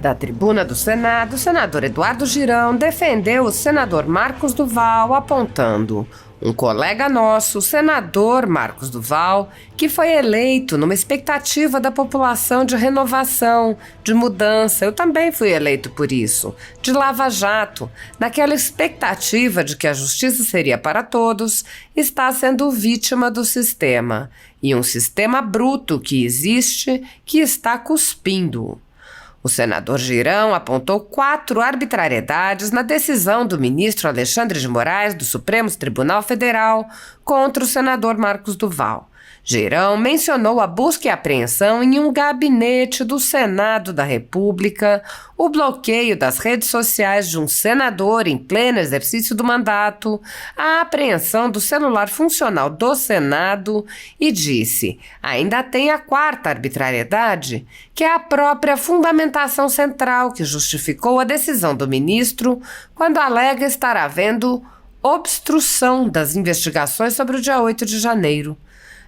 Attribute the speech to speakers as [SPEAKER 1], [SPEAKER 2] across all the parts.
[SPEAKER 1] Da tribuna do Senado, o senador Eduardo Girão defendeu o senador Marcos Duval, apontando: um colega nosso, o senador Marcos Duval, que foi eleito numa expectativa da população de renovação, de mudança. Eu também fui eleito por isso, de Lava Jato, naquela expectativa de que a justiça seria para todos, está sendo vítima do sistema. E um sistema bruto que existe, que está cuspindo. O senador Girão apontou 4 arbitrariedades na decisão do ministro Alexandre de Moraes do Supremo Tribunal Federal contra o senador Marcos Duval. Girão mencionou a busca e apreensão em um gabinete do Senado da República, o bloqueio das redes sociais de um senador em pleno exercício do mandato, a apreensão do celular funcional do Senado e disse: ainda tem a 4ª arbitrariedade, que é a própria fundamentação central que justificou a decisão do ministro quando alega estar havendo obstrução das investigações sobre o dia 8 de janeiro.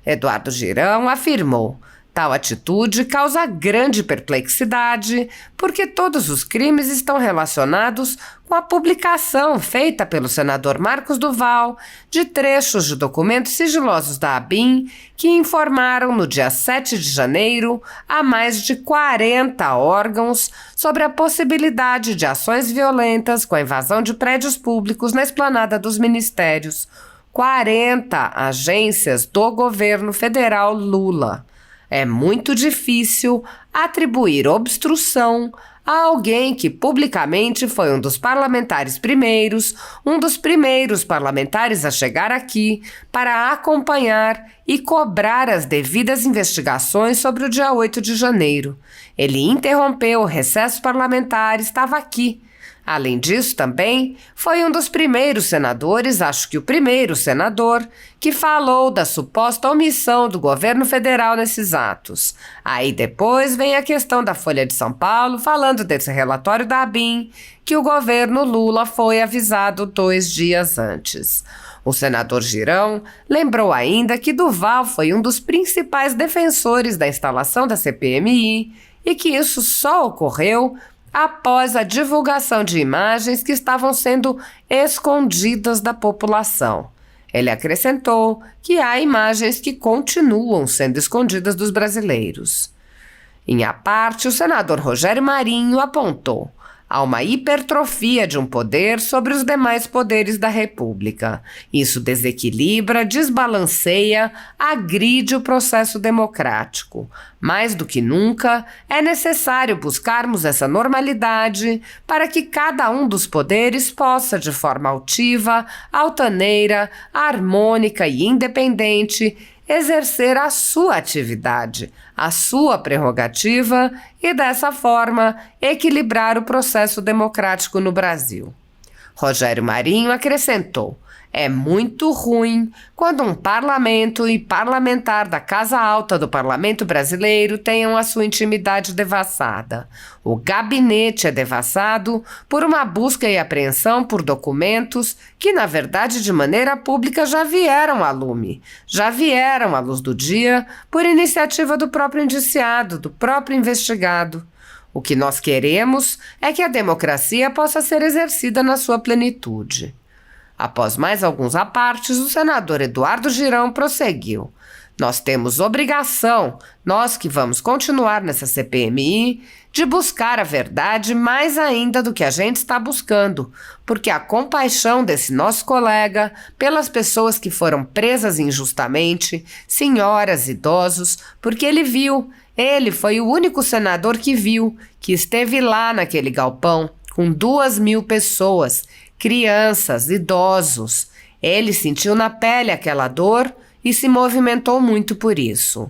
[SPEAKER 1] Eduardo Girão afirmou: tal atitude causa grande perplexidade, porque todos os crimes estão relacionados com a publicação feita pelo senador Marcos Duval de trechos de documentos sigilosos da ABIN que informaram no dia 7 de janeiro a mais de 40 órgãos sobre a possibilidade de ações violentas com a invasão de prédios públicos na esplanada dos ministérios. 40 agências do governo federal Lula. É muito difícil atribuir obstrução a alguém que publicamente foi um dos parlamentares primeiros, um dos primeiros parlamentares a chegar aqui para acompanhar e cobrar as devidas investigações sobre o dia 8 de janeiro. Ele interrompeu o recesso parlamentar e estava aqui. Além disso, também foi um dos primeiros senadores, acho que o primeiro senador, que falou da suposta omissão do governo federal nesses atos. Aí depois vem a questão da Folha de São Paulo, falando desse relatório da ABIN, que o governo Lula foi avisado 2 dias antes. O senador Girão lembrou ainda que Duval foi um dos principais defensores da instalação da CPMI e que isso só ocorreu após a divulgação de imagens que estavam sendo escondidas da população. Ele acrescentou que há imagens que continuam sendo escondidas dos brasileiros. Em à parte, o senador Rogério Marinho apontou: há uma hipertrofia de um poder sobre os demais poderes da República. Isso desequilibra, desbalanceia, agride o processo democrático. Mais do que nunca, é necessário buscarmos essa normalidade para que cada um dos poderes possa, de forma altiva, altaneira, harmônica e independente, exercer a sua atividade, a sua prerrogativa e, dessa forma, equilibrar o processo democrático no Brasil. Rogério Marinho acrescentou: é muito ruim quando um parlamento e parlamentar da Casa Alta do Parlamento Brasileiro tenham a sua intimidade devassada. O gabinete é devassado por uma busca e apreensão por documentos que, na verdade, de maneira pública já vieram à lume, já vieram à luz do dia por iniciativa do próprio indiciado, do próprio investigado. O que nós queremos é que a democracia possa ser exercida na sua plenitude. Após mais alguns apartes, o senador Eduardo Girão prosseguiu: nós temos obrigação, nós que vamos continuar nessa CPMI, de buscar a verdade mais ainda do que a gente está buscando, porque a compaixão desse nosso colega pelas pessoas que foram presas injustamente, senhoras, idosos, porque ele foi o único senador que viu, que esteve lá naquele galpão, com 2.000 pessoas, crianças, idosos. Ele sentiu na pele aquela dor e se movimentou muito por isso.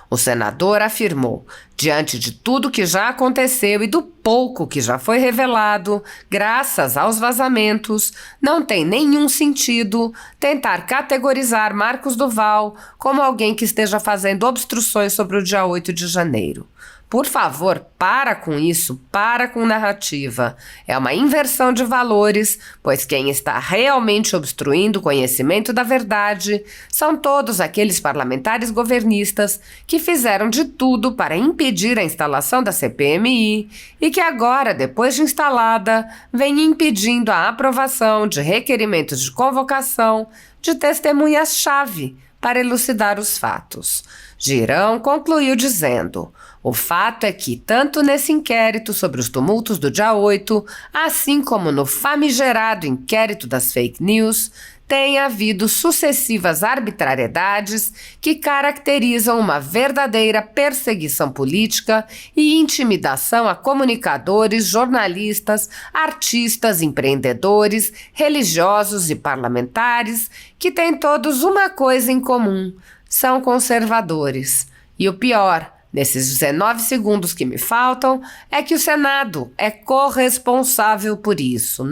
[SPEAKER 1] O senador afirmou: diante de tudo que já aconteceu e do pouco que já foi revelado, graças aos vazamentos, não tem nenhum sentido tentar categorizar Marcos Duval como alguém que esteja fazendo obstruções sobre o dia 8 de janeiro. Por favor, para com isso, para com narrativa. É uma inversão de valores, pois quem está realmente obstruindo o conhecimento da verdade são todos aqueles parlamentares governistas que fizeram de tudo para impedir impedir a instalação da CPMI e que agora, depois de instalada, vem impedindo a aprovação de requerimentos de convocação de testemunhas-chave para elucidar os fatos. Girão concluiu dizendo: o fato é que, tanto nesse inquérito sobre os tumultos do dia 8, assim como no famigerado inquérito das fake news, tem havido sucessivas arbitrariedades que caracterizam uma verdadeira perseguição política e intimidação a comunicadores, jornalistas, artistas, empreendedores, religiosos e parlamentares, que têm todos uma coisa em comum: são conservadores. E o pior, nesses 19 segundos que me faltam, é que o Senado é corresponsável por isso.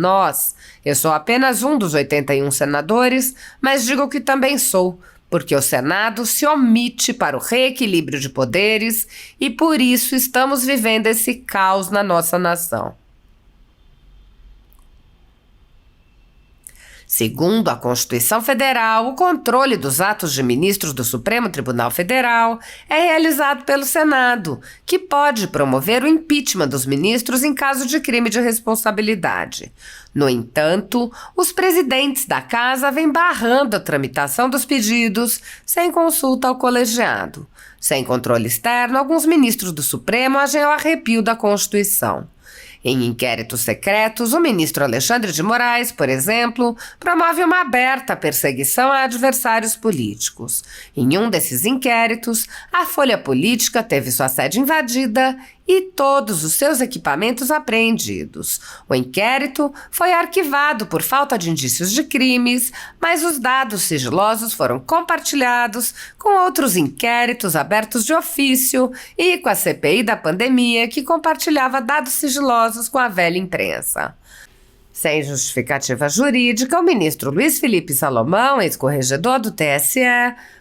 [SPEAKER 1] Eu sou apenas um dos 81 senadores, mas digo que também sou, porque o Senado se omite para o reequilíbrio de poderes e por isso estamos vivendo esse caos na nossa nação. Segundo a Constituição Federal, o controle dos atos de ministros do Supremo Tribunal Federal é realizado pelo Senado, que pode promover o impeachment dos ministros em caso de crime de responsabilidade. No entanto, os presidentes da Casa vêm barrando a tramitação dos pedidos sem consulta ao colegiado. Sem controle externo, alguns ministros do Supremo agem ao arrepio da Constituição. Em inquéritos secretos, o ministro Alexandre de Moraes, por exemplo, promove uma aberta perseguição a adversários políticos. Em um desses inquéritos, a Folha Política teve sua sede invadida e todos os seus equipamentos apreendidos. O inquérito foi arquivado por falta de indícios de crimes, mas os dados sigilosos foram compartilhados com outros inquéritos abertos de ofício e com a CPI da pandemia, que compartilhava dados sigilosos com a velha imprensa. Sem justificativa jurídica, o ministro Luiz Felipe Salomão, ex-corregedor do TSE,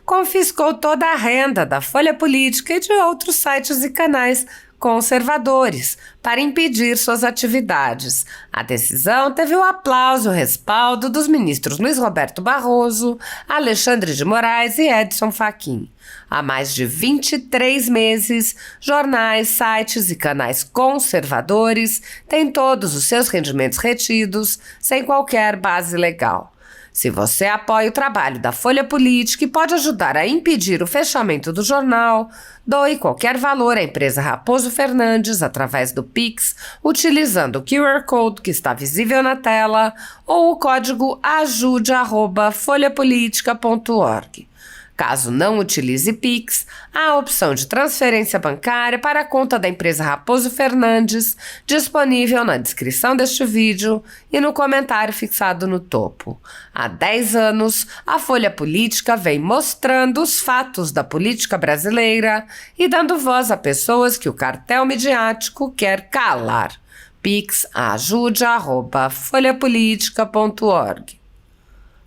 [SPEAKER 1] confiscou toda a renda da Folha Política e de outros sites e canais conservadores para impedir suas atividades. A decisão teve o aplauso e o respaldo dos ministros Luiz Roberto Barroso, Alexandre de Moraes e Edson Fachin. Há mais de 23 meses, jornais, sites e canais conservadores têm todos os seus rendimentos retidos sem qualquer base legal. Se você apoia o trabalho da Folha Política e pode ajudar a impedir o fechamento do jornal, doe qualquer valor à empresa Raposo Fernandes através do Pix, utilizando o QR Code que está visível na tela ou o código ajude@folhapolitica.org. Caso não utilize Pix, há a opção de transferência bancária para a conta da empresa Raposo Fernandes, disponível na descrição deste vídeo e no comentário fixado no topo. Há 10 anos, a Folha Política vem mostrando os fatos da política brasileira e dando voz a pessoas que o cartel midiático quer calar. Pix ajude@folhapolitica.org.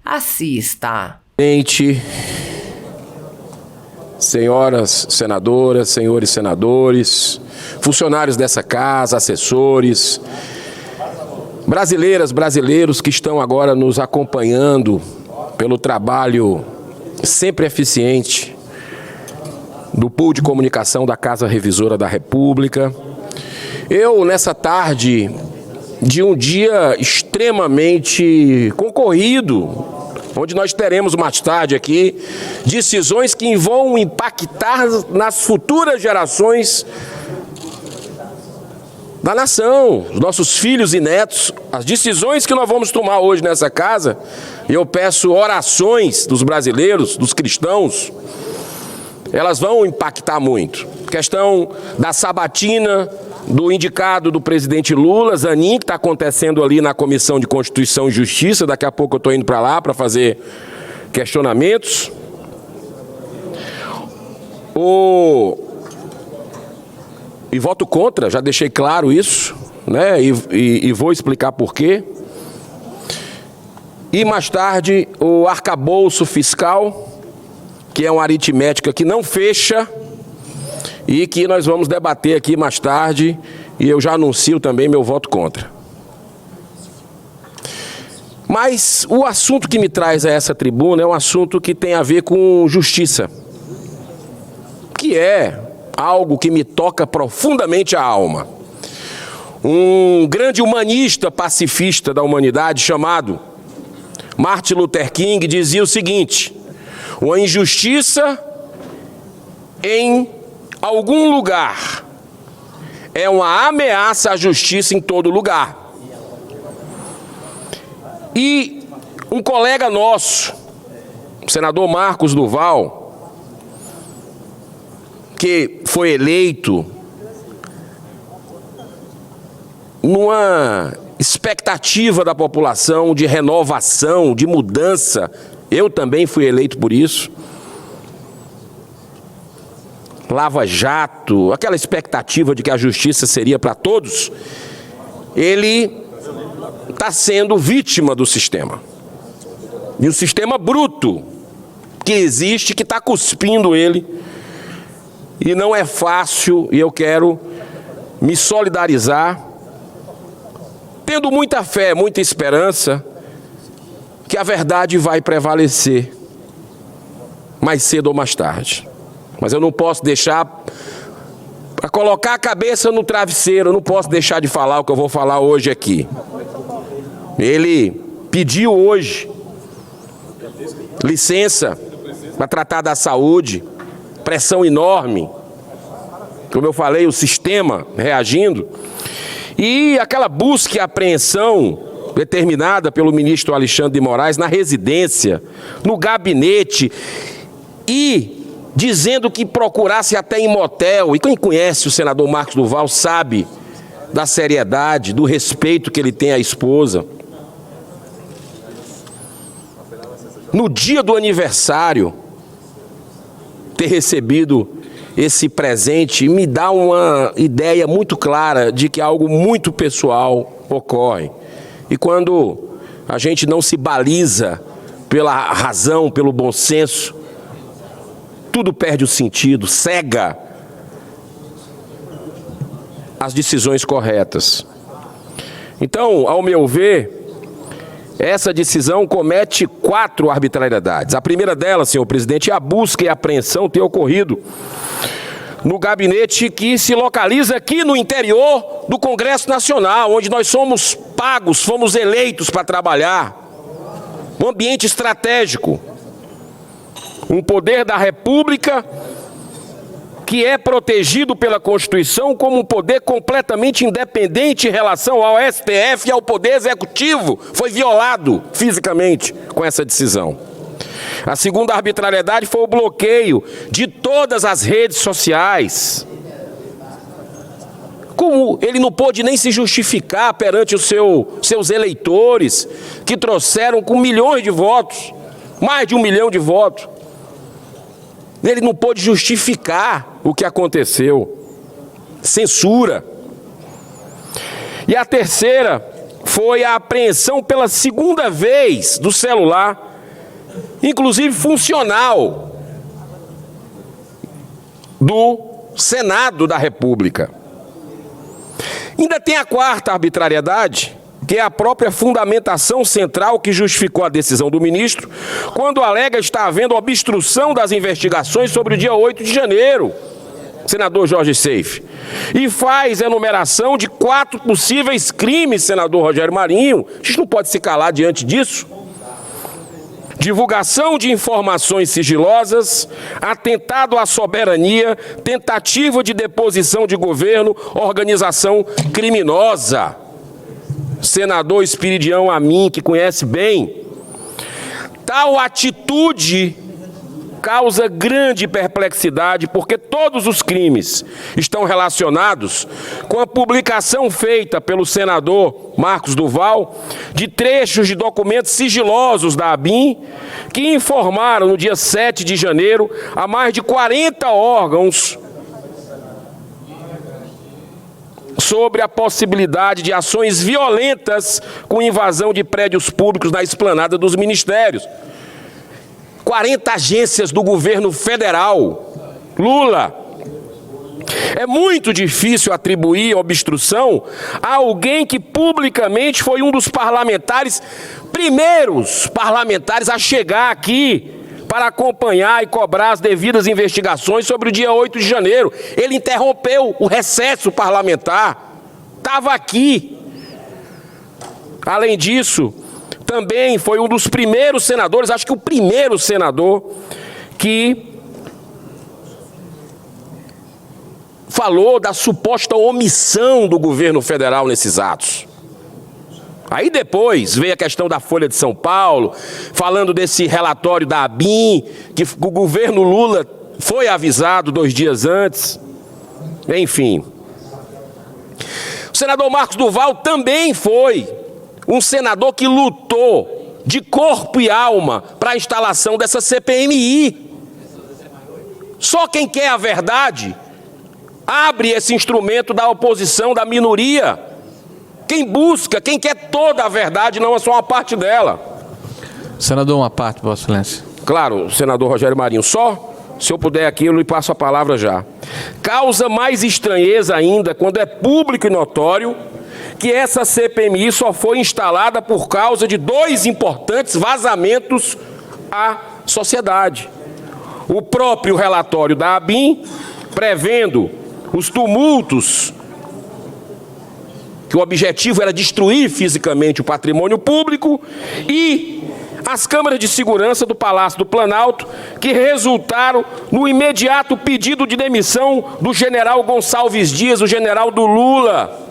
[SPEAKER 1] Assista.
[SPEAKER 2] Senhoras senadoras, senhores senadores, funcionários dessa casa, assessores, brasileiras, brasileiros que estão agora nos acompanhando pelo trabalho sempre eficiente do pool de comunicação da Casa Revisora da República. Eu, nessa tarde de um dia extremamente concorrido, onde nós teremos mais tarde aqui decisões que vão impactar nas futuras gerações da nação, os nossos filhos e netos. As decisões que nós vamos tomar hoje nessa casa, e eu peço orações dos brasileiros, dos cristãos, elas vão impactar muito. Questão da sabatina do indicado do presidente Lula, Zanin, que está acontecendo ali na Comissão de Constituição e Justiça. Daqui a pouco eu estou indo para lá para fazer questionamentos. E voto contra, já deixei claro isso, né? E vou explicar por quê. E mais tarde, o arcabouço fiscal, que é uma aritmética que não fecha, e que nós vamos debater aqui mais tarde, e eu já anuncio também meu voto contra. Mas o assunto que me traz a essa tribuna é um assunto que tem a ver com justiça, que é algo que me toca profundamente a alma. Um grande humanista pacifista da humanidade chamado Martin Luther King dizia o seguinte: uma injustiça em algum lugar é uma ameaça à justiça em todo lugar. E um colega nosso, o senador Marcos Duval, que foi eleito numa expectativa da população de renovação, de mudança, eu também fui eleito por isso. Lava Jato, aquela expectativa de que a justiça seria para todos, ele está sendo vítima do sistema. E o sistema bruto que existe, que está cuspindo ele. E não é fácil, e eu quero me solidarizar, tendo muita fé, muita esperança, que a verdade vai prevalecer, mais cedo ou mais tarde. Mas eu não posso deixar para colocar a cabeça no travesseiro, eu não posso deixar de falar o que eu vou falar hoje aqui. Ele pediu hoje licença para tratar da saúde, pressão enorme, como eu falei, o sistema reagindo, e aquela busca e apreensão determinada pelo ministro Alexandre de Moraes na residência, no gabinete, e dizendo que procurasse até em motel. E quem conhece o senador Marcos Duval sabe da seriedade, do respeito que ele tem à esposa. No dia do aniversário, ter recebido esse presente me dá uma ideia muito clara de que algo muito pessoal ocorre. E quando a gente não se baliza pela razão, pelo bom senso, tudo perde o sentido, cega as decisões corretas. Então, ao meu ver, essa decisão comete 4 arbitrariedades. A primeira delas, senhor presidente, é a busca e apreensão ter ocorrido no gabinete que se localiza aqui no interior do Congresso Nacional, onde nós somos pagos, fomos eleitos para trabalhar. Um ambiente estratégico. Um poder da República que é protegido pela Constituição como um poder completamente independente em relação ao STF e ao Poder Executivo. Foi violado fisicamente com essa decisão. A segunda arbitrariedade foi o bloqueio de todas as redes sociais. Como ele não pôde nem se justificar perante os seus eleitores, que trouxeram com milhões de votos, mais de 1 milhão de votos. Ele não pôde justificar o que aconteceu. Censura. E a terceira foi a apreensão pela segunda vez do celular, inclusive funcional, do Senado da República. Ainda tem a quarta arbitrariedade, que é a própria fundamentação central que justificou a decisão do ministro, quando alega estar havendo obstrução das investigações sobre o dia 8 de janeiro, senador Jorge Seife, e faz enumeração de 4 possíveis crimes, senador Rogério Marinho. A gente não pode se calar diante disso. Divulgação de informações sigilosas, atentado à soberania, tentativa de deposição de governo, organização criminosa. Senador Espiridião Amin, que conhece bem, tal atitude causa grande perplexidade, porque todos os crimes estão relacionados com a publicação feita pelo senador Marcos Duval de trechos de documentos sigilosos da ABIN, que informaram no dia 7 de janeiro a mais de 40 órgãos sobre a possibilidade de ações violentas com invasão de prédios públicos na esplanada dos ministérios. 40 agências do governo federal, Lula. É muito difícil atribuir obstrução a alguém que publicamente foi um dos primeiros parlamentares a chegar aqui para acompanhar e cobrar as devidas investigações sobre o dia 8 de janeiro. Ele interrompeu o recesso parlamentar. Estava aqui. Além disso, também foi um dos primeiros senadores, acho que o primeiro senador, que falou da suposta omissão do governo federal nesses atos. Aí depois veio a questão da Folha de São Paulo, falando desse relatório da ABIN, que o governo Lula foi avisado 2 dias antes. Enfim. O senador Marcos Duval também foi um senador que lutou de corpo e alma para a instalação dessa CPMI. Só quem quer a verdade abre esse instrumento da oposição, da minoria. Quem busca, quem quer toda a verdade, não é só uma parte dela.
[SPEAKER 3] Senador, uma parte, Vossa Excelência.
[SPEAKER 2] Claro, senador Rogério Marinho, só se eu puder aqui, eu lhe passo a palavra já. Causa mais estranheza ainda quando é público e notório que essa CPMI só foi instalada por causa de 2 importantes vazamentos à sociedade. O próprio relatório da ABIN, prevendo os tumultos, que o objetivo era destruir fisicamente o patrimônio público, e as câmaras de segurança do Palácio do Planalto, que resultaram no imediato pedido de demissão do general Gonçalves Dias, o general do Lula,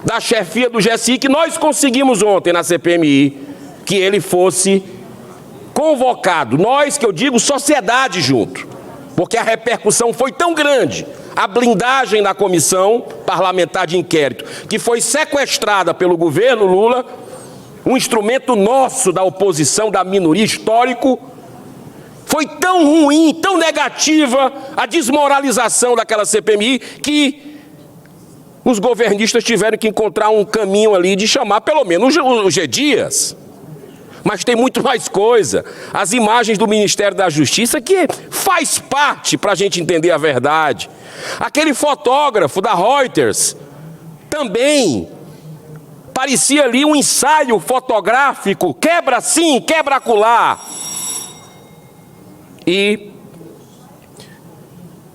[SPEAKER 2] da chefia do GSI, que nós conseguimos ontem na CPMI, que ele fosse convocado. Nós, que eu digo, sociedade junto, porque a repercussão foi tão grande. A blindagem da comissão parlamentar de inquérito, que foi sequestrada pelo governo Lula, um instrumento nosso da oposição, da minoria histórico, foi tão ruim, tão negativa a desmoralização daquela CPMI, que os governistas tiveram que encontrar um caminho ali de chamar pelo menos o G. Dias. Mas tem muito mais coisa. As imagens do Ministério da Justiça, que faz parte para a gente entender a verdade. Aquele fotógrafo da Reuters também parecia ali um ensaio fotográfico, quebra assim, quebra acolá. E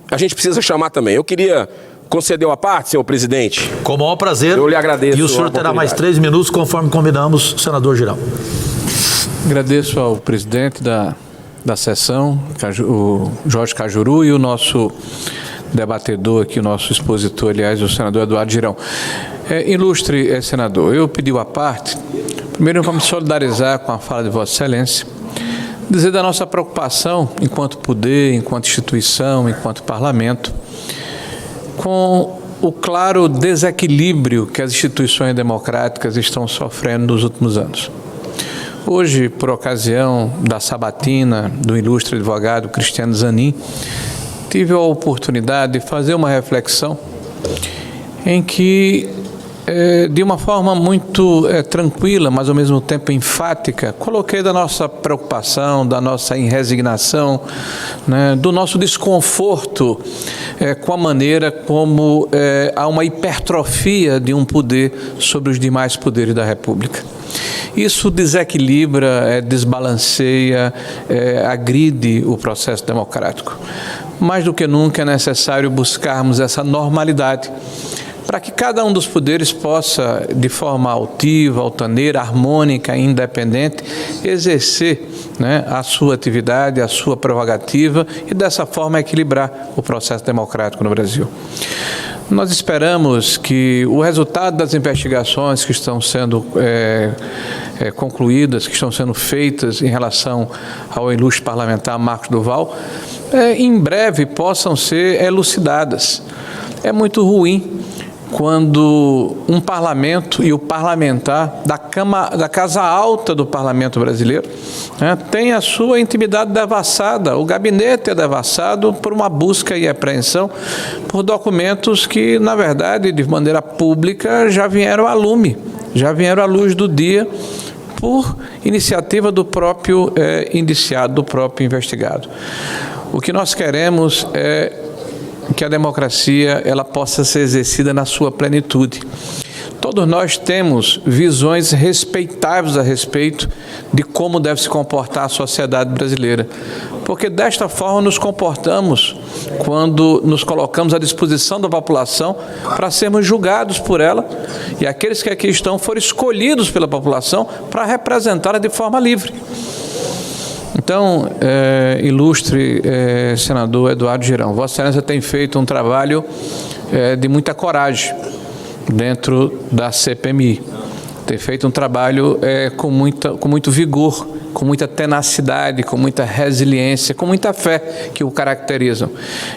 [SPEAKER 2] a gente precisa chamar também. Eu queria conceder a parte, senhor presidente.
[SPEAKER 4] Com o maior prazer.
[SPEAKER 2] Eu lhe agradeço.
[SPEAKER 4] E o senhor terá mais 3 minutos, conforme combinamos, senador Girão.
[SPEAKER 3] Agradeço ao presidente da sessão, o Jorge Cajuru, e o nosso debatedor aqui, o nosso expositor, aliás, o senador Eduardo Girão. Ilustre senador, eu pedi a parte. Primeiro, vamos solidarizar com a fala de Vossa Excelência, dizer da nossa preocupação enquanto poder, enquanto instituição, enquanto parlamento, com o claro desequilíbrio que as instituições democráticas estão sofrendo nos últimos anos. Hoje, por ocasião da sabatina do ilustre advogado Cristiano Zanin, tive a oportunidade de fazer uma reflexão em que, de uma forma muito tranquila, mas ao mesmo tempo enfática, coloquei da nossa preocupação, da nossa resignação, né, do nosso desconforto com a maneira como há uma hipertrofia de um poder sobre os demais poderes da República. Isso desequilibra, desbalanceia, agride o processo democrático. Mais do que nunca é necessário buscarmos essa normalidade para que cada um dos poderes possa, de forma altiva, altaneira, harmônica, independente, exercer, né, a sua atividade, a sua prerrogativa e dessa forma equilibrar o processo democrático no Brasil. Nós esperamos que o resultado das investigações que estão sendo concluídas, que estão sendo feitas em relação ao ilustre parlamentar Marcos Duval, em breve possam ser elucidadas. É muito ruim quando um parlamento e o parlamentar da Casa Alta do Parlamento Brasileiro, né, tem a sua intimidade devassada, o gabinete é devassado por uma busca e apreensão por documentos que, na verdade, de maneira pública, já vieram à lume, já vieram à luz do dia por iniciativa do próprio indiciado, do próprio investigado. O que nós queremos é que a democracia ela possa ser exercida na sua plenitude. Todos nós temos visões respeitáveis a respeito de como deve se comportar a sociedade brasileira, porque desta forma nos comportamos quando nos colocamos à disposição da população para sermos julgados por ela, e aqueles que aqui estão foram escolhidos pela população para representá-la de forma livre. Então, ilustre senador Eduardo Girão, Vossa Excelência tem feito um trabalho de muita coragem dentro da CPMI. Tem feito um trabalho com muito vigor, com muita tenacidade, com muita resiliência, com muita fé que o caracterizam.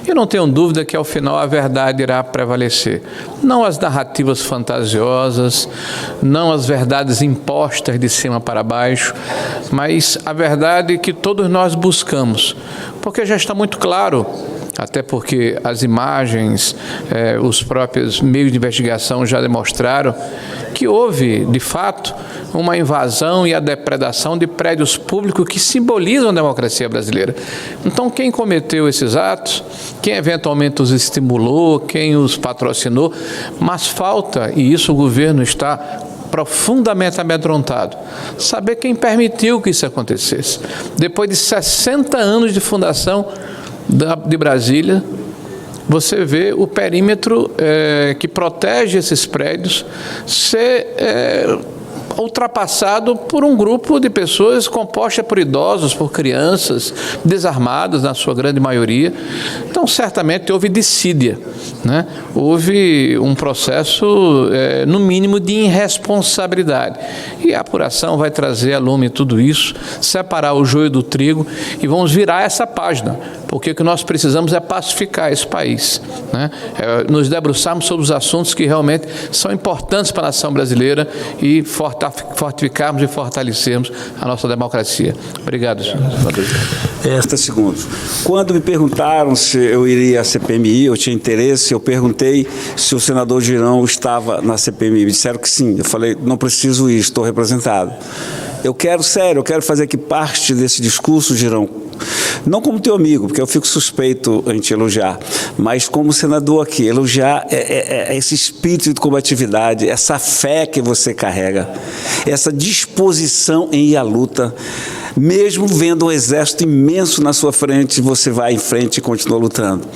[SPEAKER 3] Eu não tenho dúvida que, ao final, a verdade irá prevalecer. Não as narrativas fantasiosas, não as verdades impostas de cima para baixo, mas a verdade que todos nós buscamos, porque já está muito claro, até porque as imagens, os próprios meios de investigação já demonstraram que houve, de fato, uma invasão e a depredação de prédios públicos que simbolizam a democracia brasileira. Então, quem cometeu esses atos, quem eventualmente os estimulou, quem os patrocinou, mas falta, e isso o governo está profundamente amedrontado, saber quem permitiu que isso acontecesse. Depois de 60 anos de fundação de Brasília, você vê o perímetro que protege esses prédios ser ultrapassado por um grupo de pessoas composta por idosos, por crianças, desarmadas na sua grande maioria. Então, certamente houve dissídia, né? Houve um processo, no mínimo, de irresponsabilidade. E a apuração vai trazer a lume tudo isso, separar o joio do trigo e vamos virar essa página, porque o que nós precisamos é pacificar esse país, né? Nos debruçarmos sobre os assuntos que realmente são importantes para a nação brasileira e fortificarmos e fortalecermos a nossa democracia. Obrigado, senhor.
[SPEAKER 5] 30 segundos. Quando me perguntaram se eu iria à CPMI, eu tinha interesse, eu perguntei se o senador Girão estava na CPMI. Me disseram que sim. Eu falei, não preciso ir, estou representado. Eu quero fazer aqui parte desse discurso, Girão, não como teu amigo, porque eu fico suspeito em te elogiar, mas como senador aqui, elogiar esse espírito de combatividade, essa fé que você carrega, essa disposição em ir à luta, mesmo vendo um exército imenso na sua frente, você vai em frente e continua lutando.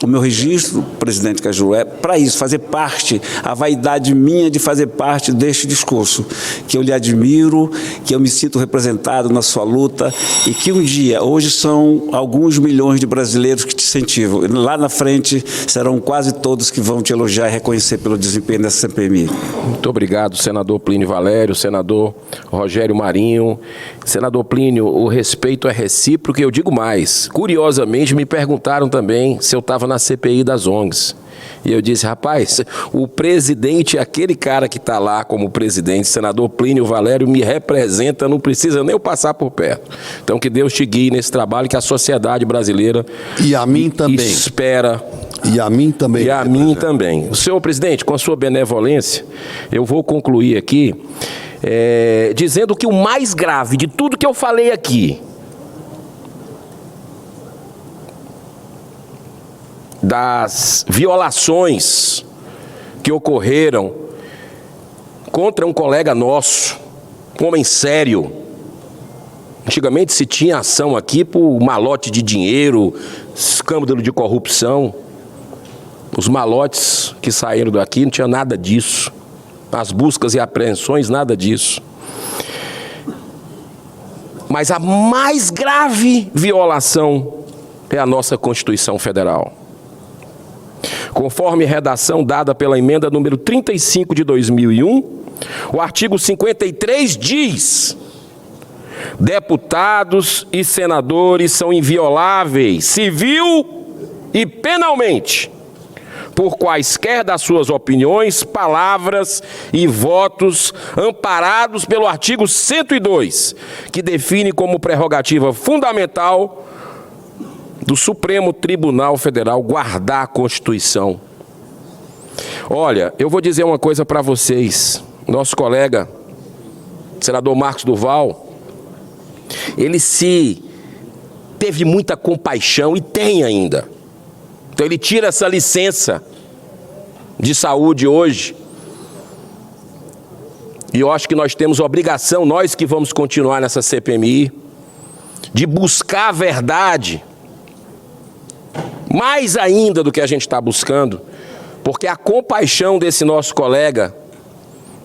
[SPEAKER 5] O meu registro, presidente Cajuru, é para isso, fazer parte, a vaidade minha de fazer parte deste discurso, que eu lhe admiro, que eu me sinto representado na sua luta e que um dia, hoje são alguns milhões de brasileiros que te incentivam. Lá na frente serão quase todos que vão te elogiar e reconhecer pelo desempenho dessa CPMI.
[SPEAKER 2] Muito obrigado, senador Plínio Valério, senador Rogério Marinho. Senador Plínio, o respeito é recíproco e eu digo mais. Curiosamente, me perguntaram também se eu estava na CPI das ONGs. E eu disse, rapaz, o presidente, aquele cara que está lá como presidente, senador Plínio Valério, me representa, não precisa nem eu passar por perto. Então, que Deus te guie nesse trabalho, que a sociedade brasileira
[SPEAKER 6] e a mim também
[SPEAKER 2] espera.
[SPEAKER 6] E a mim também.
[SPEAKER 2] E a mim também. Senhor presidente, com a sua benevolência, eu vou concluir aqui dizendo que o mais grave de tudo que eu falei aqui, das violações que ocorreram contra um colega nosso, um homem sério. Antigamente se tinha ação aqui por malote de dinheiro, escândalo de corrupção. Os malotes que saíram daqui não tinha nada disso. As buscas e apreensões, nada disso. Mas a mais grave violação é a nossa Constituição Federal. Conforme redação dada pela emenda número 35 de 2001, o artigo 53 diz: deputados e senadores são invioláveis, civil e penalmente, por quaisquer das suas opiniões, palavras e votos, amparados pelo artigo 102, que define como prerrogativa fundamental do Supremo Tribunal Federal guardar a Constituição. Olha, eu vou dizer uma coisa para vocês. Nosso colega, senador Marcos Duval, ele teve muita compaixão e tem ainda. Então ele tira essa licença de saúde hoje. E eu acho que nós temos obrigação, nós que vamos continuar nessa CPMI, de buscar a verdade, mais ainda do que a gente está buscando, porque a compaixão desse nosso colega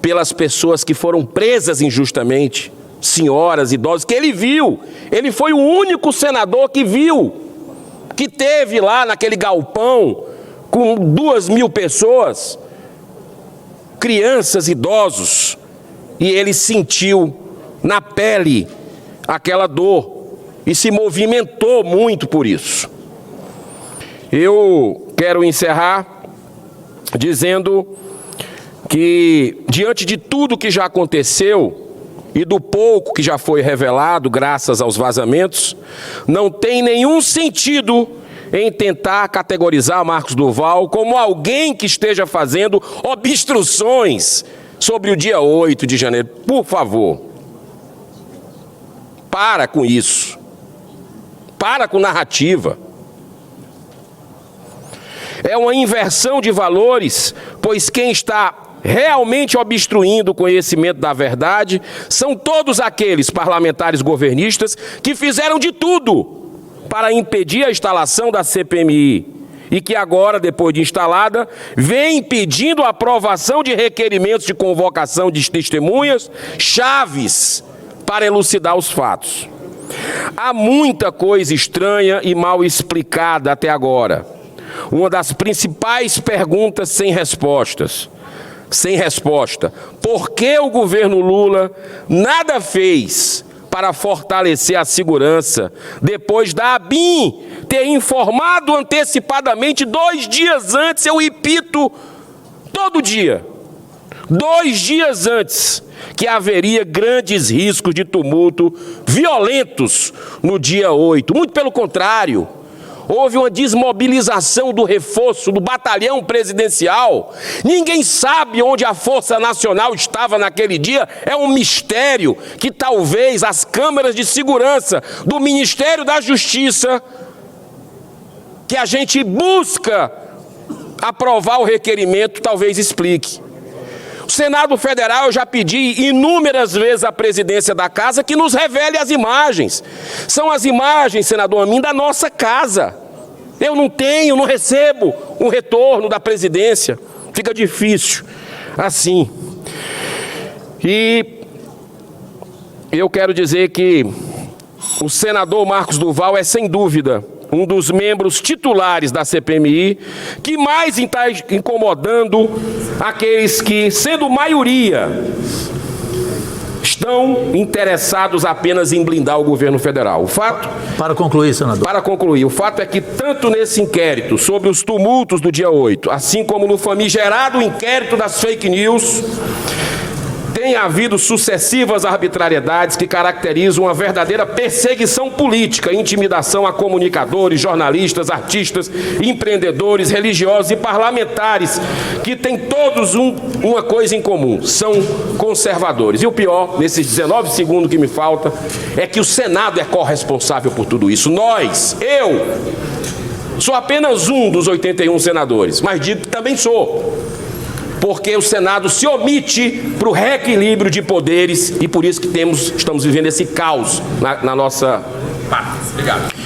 [SPEAKER 2] pelas pessoas que foram presas injustamente, senhoras, idosos, que ele viu, ele foi o único senador que viu, que teve lá naquele galpão com 2.000 pessoas, crianças, idosos, e ele sentiu na pele aquela dor e se movimentou muito por isso. Eu quero encerrar dizendo que, diante de tudo que já aconteceu e do pouco que já foi revelado graças aos vazamentos, não tem nenhum sentido em tentar categorizar Marcos Duval como alguém que esteja fazendo obstruções sobre o dia 8 de janeiro. Por favor, para com isso. Para com narrativa. É uma inversão de valores, pois quem está realmente obstruindo o conhecimento da verdade são todos aqueles parlamentares governistas que fizeram de tudo para impedir a instalação da CPMI e que agora, depois de instalada, vem pedindo a aprovação de requerimentos de convocação de testemunhas chaves para elucidar os fatos. Há muita coisa estranha e mal explicada até agora. Uma das principais perguntas sem resposta. Por que o governo Lula nada fez para fortalecer a segurança depois da ABIN ter informado antecipadamente 2 dias antes, eu repito, todo dia, 2 dias antes, que haveria grandes riscos de tumulto violentos no dia 8. Muito pelo contrário. Houve uma desmobilização do reforço do batalhão presidencial. Ninguém sabe onde a Força Nacional estava naquele dia. É um mistério que talvez as câmeras de segurança do Ministério da Justiça, que a gente busca aprovar o requerimento, talvez explique. O Senado Federal, eu já pedi inúmeras vezes à presidência da casa que nos revele as imagens. São as imagens, senador Amin, da nossa casa. Eu não recebo um retorno da presidência. Fica difícil assim. E eu quero dizer que o senador Marcos Duval é, sem dúvida, um dos membros titulares da CPMI que mais está incomodando aqueles que, sendo maioria, estão interessados apenas em blindar o governo federal. O fato...
[SPEAKER 4] Para concluir, senador.
[SPEAKER 2] Para concluir, o fato é que tanto nesse inquérito sobre os tumultos do dia 8, assim como no famigerado inquérito das fake news, tem havido sucessivas arbitrariedades que caracterizam uma verdadeira perseguição política, intimidação a comunicadores, jornalistas, artistas, empreendedores, religiosos e parlamentares, que têm todos uma coisa em comum: são conservadores. E o pior, nesses 19 segundos que me falta, é que o Senado é corresponsável por tudo isso. Eu sou apenas um dos 81 senadores, mas digo que também sou, porque o Senado se omite para o reequilíbrio de poderes e por isso que estamos vivendo esse caos na nossa parte. Obrigado.